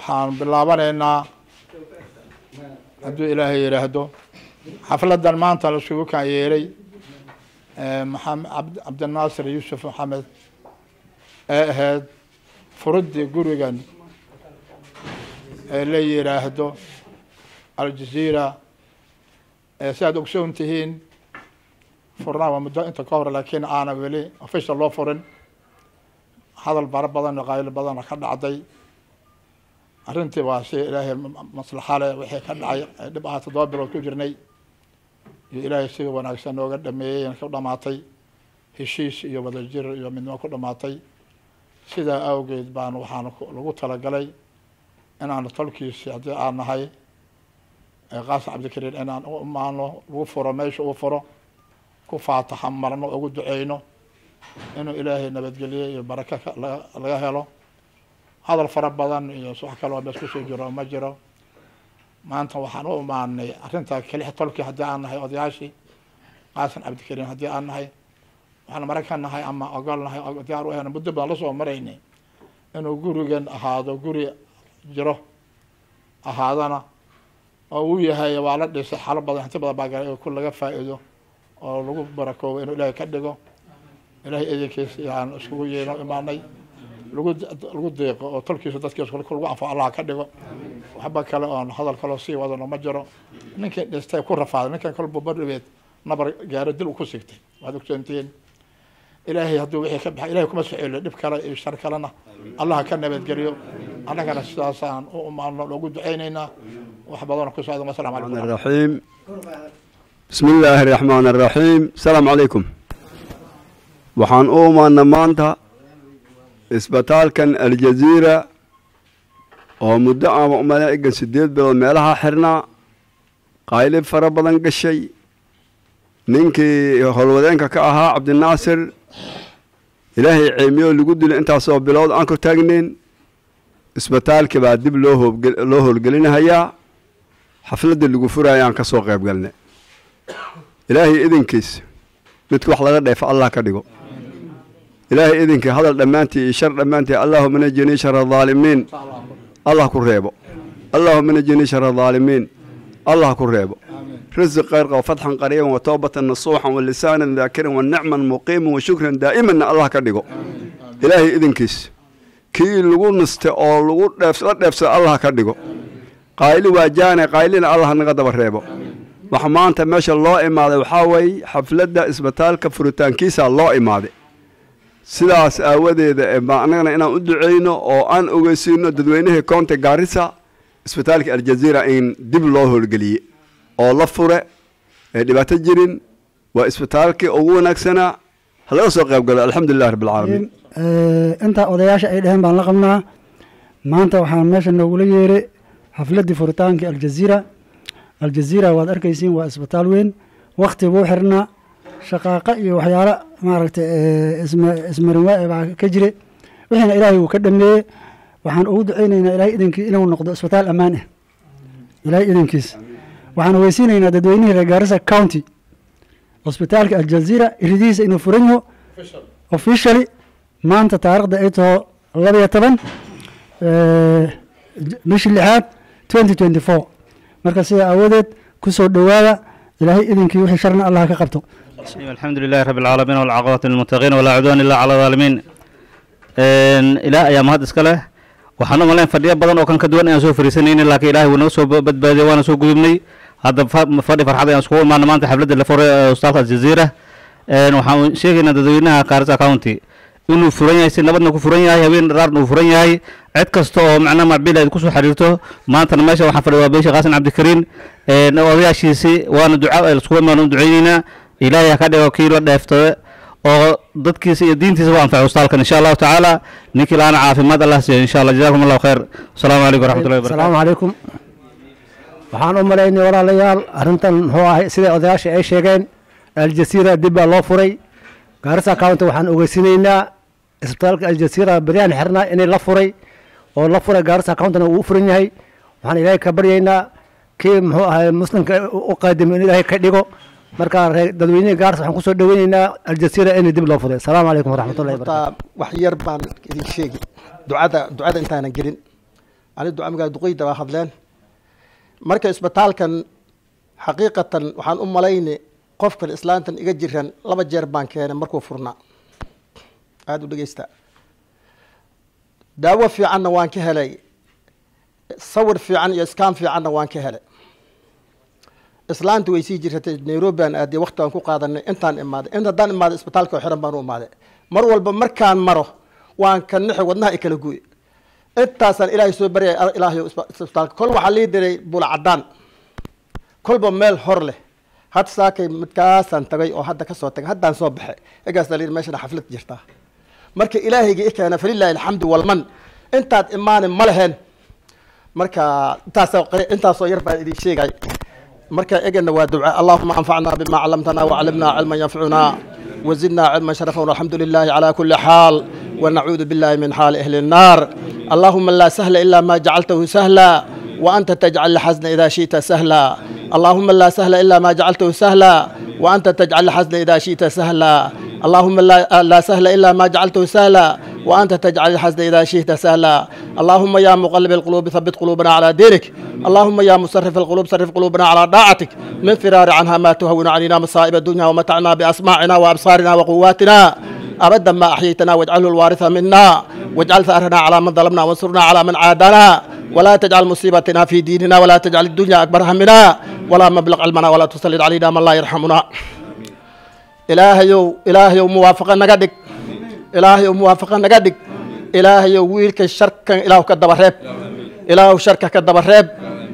waxaan bilaabaneynaa hadduu ilaahay yidhaahdo xafladan maanta la isugu kan yeelay maxamed cabdinaasir yuusuf maxamed ee ahayd furidii gurigan ee la yidhaahdo aljazeera si aad ogsoon tihiin furnaa waa muddo inta ka hor laakiin aana weli official loo furin hadal bara badan iyo qaylo badana ka dhacday arrintii waa si ilaahay maslaxa leh wixii ka dhacay dhib ah 7 bilood ku jirnay iyo ilaahay si wanaagsan nooga dhameeyay ka dhamaatay heshiis iyo wadajir iyo midnimo ku dhamaatay sidaa awgeed baan waxaan lagu talagalay inaan tolkiisi haddii aan nahay qaas cabdikariin inaan u imaano lagu furo meesha uu furo ku faataxa marno ugu duceyno inuu ilaahay nabadgeliyo iyo baraka laga helo hadal fara badan iyo wax kale oo bas ku soo jiro ma jiro maanta waxaan u imaanay arrinta kale tolkii haddii aan nahay odayaashii qaasan cabdikariin haddii aan nahay waxaan markaa nahay ama ogolnahay diyaar u ahayn muddo badan la soo maraynay inuu gurigan ahaado guri jiro ahaadana oo uu yahay waa la dhisay xalo badan inta badan baa ku laga faa'iido oo lagu barakoobo inuu ilaahay ka dhigo ilaahay idinkiisa aan isugu yeelo imaanay lagu deeqo oo tolkiisa dadkiisa lagu anfo Allah ka dhigo waxba kale oo hadal kale si wadano ma jiro ninkii dhistay ku rafaaday ninkan kale barbaribeed nabar gaaro dil ku sigtay waad ogsoontiin ilaahay hadduu wixii ka baxay ilaahay kuma soo dhib kale iyo shar kalena Allah ka nabadgeliyo annagana sidaasaan u imaano loogu duceynaynaa wax badan ku socdo assalaamu calaykum بسم الله الرحمن الرحيم السلام عليكم waxaan u imaanaa maanta isbitaalkan aljazeera oo muddo aan umaleyn 8 bilood meelaha xirnaa qayli fara badan gashay ninkii howlwadeenka ka ahaa cabdinaasir ilaahay ciimiyo lagu dilay intaas oo bilood aan ku taagnayn isbitaalka baa dib loo howlgelinayaa xafladda lagu furayaan ka soo qayb galnay ilaahay idinkiisa midku wax laga dheefo Allah ka dhigo ilaahay idinka hadal dhamaantii shar dhamaantii Allahumma najini shar adh-dhalimin Allah ku reebo Allahumma najini shar adh-dhalimin Allah ku reebo رزق خير وفتحا قريبا وتوبة نصوحا ولسانا ذاكرا والنعما مقيما وشكرا دائما الله كدغو إلهي إذن كيس كي لغو نست أو لغو نفس الله كدغو قائل واجانا قائلين الله نغضب الريبو وحمان تماشى الله إماده وحاوي حفلة إسبتال كفرتان كيسا الله إماده سلاس أودي معنانا إنا أدعينو أو أن أغسينو ددوينه كونت غارسا إسبتالك الجزيرة إن دب الله القلي oo la fure ee dhibaato jirin waa isbitaalkii ugu wanaagsanaa halaga soo qayb galo alxamdulillahi rabbil caalamiin inta odayaasha ay dhaheen baan la qabnaa maanta waxaan meesha noogula yeeray xafladii furitaanka aljazeera waad arkaysiin waa isbitaal weyn waqti buu xirnaa shaqaaqa iyo waxyaalo maaragtay ismarin baa ka jira wixina ilaahay uu ka dhameeyey waxaan ugu duceynaynaa ilaahay idinkii inuu noqdo isbitaal ammaan ah ilaahay idinkiisa waxaan weysiinaynaa dadweynihii reer Garissa County hospitaalka aljazeera iridiisa inuu furan yaho officially maanta taariikhda ay tahay 12 bishii 6 2024 marka sida awoodeed ku soo dhawaada ilaahay idinkii wixii sharna Allah ka qabto alxamdulillahi rabbil caalamiin wal aqibatu lil muttaqiin wala udwan illa ala zalimin ilaa ayaa mahad iska leh waxaan u maleyn fadhiyo badan oo kan ka duwan aan soo fariisanayna laakiin ilaahay wuu noo soo badbaadiyay waana soo gudubnay hadda fadhi farxad aan isku imaano maanta xafladda la furay hospitaalka aljazeera waxaan sheegaynaa dadweynaha Garissa County inuu furan yahay si nabadna ku furan yahay habeen raarna uu furan yahay cid kasta oo macna macbil ay ku soo xiriirto maanta meesha waxaan fadhiyaa beesha qaasan cabdikariin odayaashiisi waana ducaa ay isku imaano duceynayna ilaahay ka dhigo kiilo dheeftada oo dadkiisa iyo diintiisa waa anfaco hospitaalkan insha Allah taala ninkii laana caafimaad Allah siiyo insha Allah jazakumullahu khair assalamu alaykum warahmatullahi wabarakatuh assalamu alaykum waxaan u maleynay walaalayaal arrintan muxuu ahay sida odayaasha ay sheegeen aljazeera dib baa loo furay Garissa County waxaan ogeysiinaynaa isbitaalka aljazeera bariyaan xirnaa inay la furay oo la furay Garissa County uu furan yahay waxaan ilaahay ka baryaynaa kii muxuu ahay muslimka u qaadimo in ilaahay ka dhigo marka dadweynaha Garissa waxaan ku soo dhaweynaynaa aljazeera inay dib loo furay assalamu alaykum warahmatullahi wabarakatuh wax yar baan idin sheegi ducada intaan gelin ani ducamigaa duqeyda baa hadleen marka isbitaalkan xaqiiqatan waxaan u malaynay qofkan islaantan iga jiran 2 jeer baan keenay markuu furnaa aad u dhageysta daawo fiicanna waan ka helay sawir fiican iyo iskaan fiicanna waan ka helay islaantu way sii jirtay Nairobi aan aadey waqti aan ku qaadanay intaan imaaday isbitaalka xiran baan u imaaday mar walba markaan maro waan ka nixi wadnaha kala gooy intaasan ilaahay soo baryay ilaahay isbitaalka kol waxa lii diray bul cadaan kolba meel hor leh had saakay midkaasan tagay oo hadda ka soo tagay haddaan soo baxay egaas daliir meesha xaflad jirta marka ilaahayga ikaana falillahi alhamdu wal man intaad imaan ma lahayn marka intaasoo yar baan idin sheegay marka egana waa duca allahumma anfa'na bima 'allamtana wa 'allimna 'ilman yanfa'una wa zidna 'ilman sharafan walhamdulillahi 'ala kulli hal wa na'udhu billahi min hal ahli an-nar اللهم لا سهل إلا ما جعلته سهلا وأنت تجعل الحزن إذا شئت سهلا اللهم لا سهل إلا ما جعلته سهلا وأنت تجعل الحزن إذا شئت سهلا اللهم لا سهل إلا ما جعلته سهلا وأنت تجعل الحزن إذا شئت سهلا اللهم يا مقلب القلوب ثبت قلوبنا على دينك اللهم يا مصرف القلوب صرف قلوبنا على طاعتك من فرار عنها ما تهون علينا مصائب الدنيا ومتعنا بأسماعنا وأبصارنا وقواتنا أبدا ما أحييتنا واجعله الوارث منا واجعل ثأرنا على من ظلمنا وانصرنا على من عادنا ولا تجعل مصيبتنا في ديننا ولا تجعل الدنيا أكبر همنا ولا مبلغ علمنا ولا تسلط علينا من لا يرحمنا إلهي موافقا نقدك إلهي موافقا نقدك إلهي ويلك الشرك إله كالدبرهب إله شركة كالدبرهب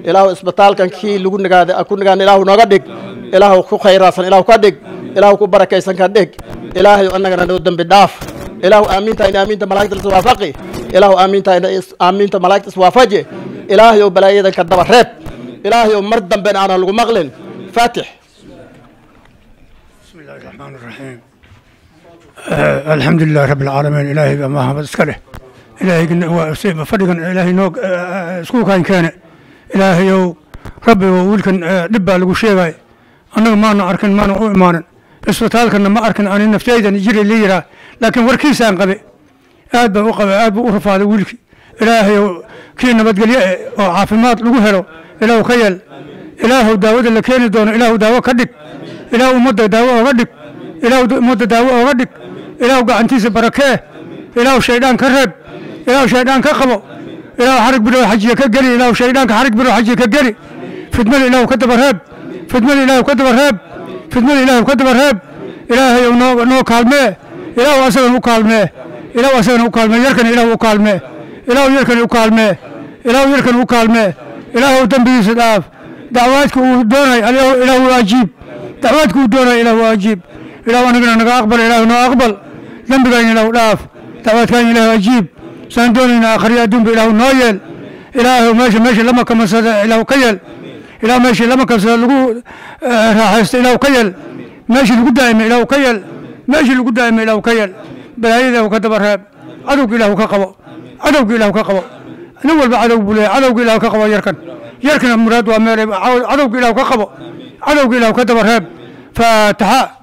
إله إسبطال كان كي لقول نقاد أكون نقاد إله نقدك إله كو خيراسا إله كدك إله كو بركيسا كدك إلهي أنك ندودن بالداف إله آمين تا إن آمين تا ملايكة السوافقي إله آمين تا إن آمين تا ملايكة السوافجي إلهي وبلايدا كالدبرهب إلهي ومردن بين عنا المغلن فاتح بسم الله الرحمن الرحيم الحمد لله رب العالمين إلهي بما هو اسكله إلهي فرقا إلهي نوق سكوكا كان إلهي ربي وولكن دبا لغو شيغاي أنا ما نعركن ما نعو إيمانا اسبتالكن ما أركن أنا نفتيدا يجري ليرا لكن وركيسان قبي آد بوقبي آد بوقف هذا ولكي إلهي كي نبدقل وعافمات لغو هلو إلهي خيال إلهي داود اللي كان دون إلهي داود كدك إلهي مدى داود كدك إلهي مدى داود كدك إلهي قعنتيس بركاه إلهي شيطان كرب إلهي شيطان كقبو إلهي حرق بلو حجي كقري إلهي شيطان كحرق بلو حجي كقري فدمل إلهي كدب الرهب فدمل إلهي كدب الرهب فدمل إلهي كدب الرهب إلهي نو كالمه إلهي أسغن وكالمه إلهي أسغن وكالمه يركن إلهي وكالمه إلهي يركن وكالمه إلهي يركن وكالمه إلهي ودنبي سداف دعواتك ودوني إلهي واجيب دعواتك ودوني إلهي واجيب إلهي ونقنا أقبل إلهي نو أقبل ذنبك إلهي داف دعواتك إلهي واجيب سندوننا آخر يدون بإلهي نويل إلهي ماشي لما كمسد إلهي كيل إلهي ماشي لما كمسد لغو راحست إلهي كيل ماشي لغو دائم إلهي كيل ماشي لغو دائم إلهي كيل بلايده وكتب الرهاب عدوك إلهي كقبو عدوك إلهي كقبو نول بعدوك بلي عدوك إلهي كقبو يركن المراد وأمير عدوك إلهي كقبو عدوك إلهي كتب الرهاب فتحاء